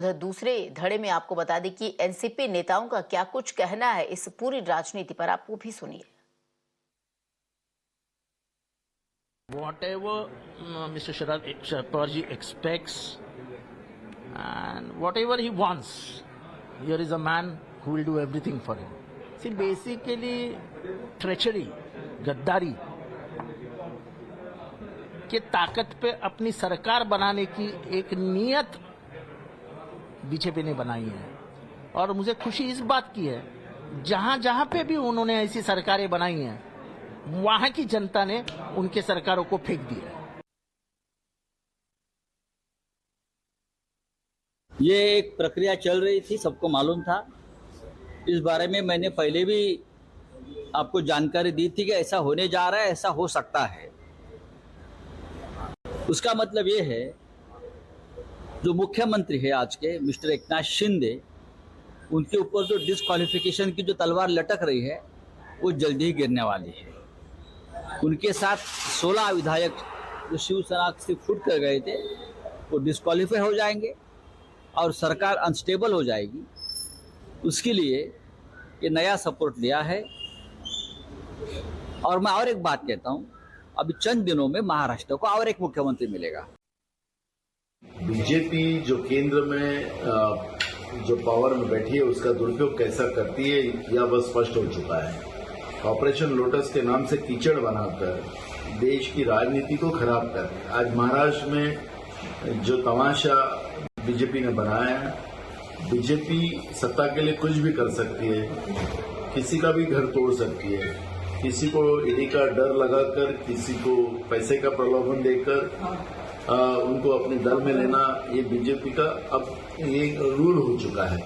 उधर दूसरे धड़े में आपको बता दें कि एनसीपी नेताओं का क्या कुछ कहना है इस पूरी राजनीति पर, आप वो भी सुनिए। Whatever Mr. Sharad Pawarji expects and whatever he wants, here is a man who will do everything for him. See, basically, treachery, गद्दारी के ताकत पे अपनी सरकार बनाने की एक नीयत बीजेपी ने बनाई है। और मुझे खुशी इस बात की है, जहां जहां पे भी उन्होंने ऐसी सरकारें बनाई हैं, वहां की जनता ने उनके सरकारों को फेंक दिया। ये एक प्रक्रिया चल रही थी, सबको मालूम था। इस बारे में मैंने पहले भी आपको जानकारी दी थी कि ऐसा होने जा रहा है, ऐसा हो सकता है। उसका मतलब ये है, जो मुख्यमंत्री है आज के मिस्टर एकनाथ शिंदे, उनके ऊपर जो डिस्क्वालिफिकेशन की जो तलवार लटक रही है, वो जल्दी ही गिरने वाली है। उनके साथ 16 विधायक जो शिवसेना से फुट कर गए थे, वो डिस्क्वालीफाई हो जाएंगे और सरकार अनस्टेबल हो जाएगी। उसके लिए ये नया सपोर्ट लिया है। और मैं और एक बात कहता हूँ, अभी चंद दिनों में महाराष्ट्र को और एक मुख्यमंत्री मिलेगा। बीजेपी जो केंद्र में जो पावर में बैठी है, उसका दुरुपयोग कैसा करती है, यह बस स्पष्ट हो चुका है। ऑपरेशन लोटस के नाम से कीचड़ बनाकर देश की राजनीति को खराब कर, आज महाराष्ट्र में जो तमाशा बीजेपी ने बनाया है, बीजेपी सत्ता के लिए कुछ भी कर सकती है, किसी का भी घर तोड़ सकती है, किसी को ईडी का डर लगाकर, किसी को पैसे का प्रलोभन देकर उनको अपने दल में लेना, ये बीजेपी का अब ये रूल हो चुका है।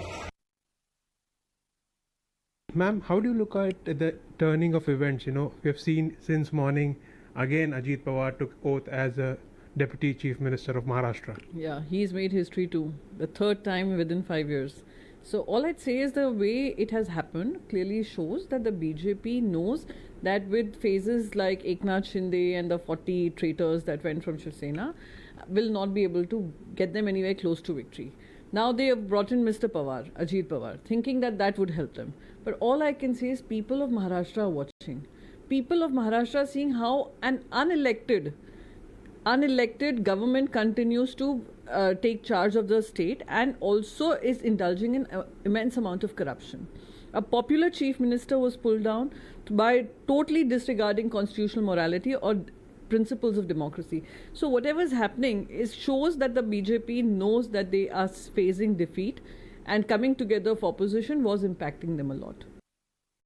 Ma'am, how do you look at the turning of events? You know, we have seen since morning, again Ajit Pawar took oath as a Deputy Chief Minister of Maharashtra. Yeah, he's made history too. The third time within 5 years. So all I'd say is the way it has happened clearly shows that the BJP knows that with phases like Eknath Shinde and the 40 traitors that went from Shiv Sena will not be able to get them anywhere close to victory. Now they have brought in Mr. Pawar, Ajit Pawar, thinking that that would help them. But all I can say is people of Maharashtra are watching. People of Maharashtra are seeing how an unelected government continues to take charge of the state and also is indulging in immense amount of corruption. A popular chief minister was pulled down by totally disregarding constitutional morality or principles of democracy. So whatever is happening shows that the BJP knows that they are facing defeat, and coming together for opposition was impacting them a lot.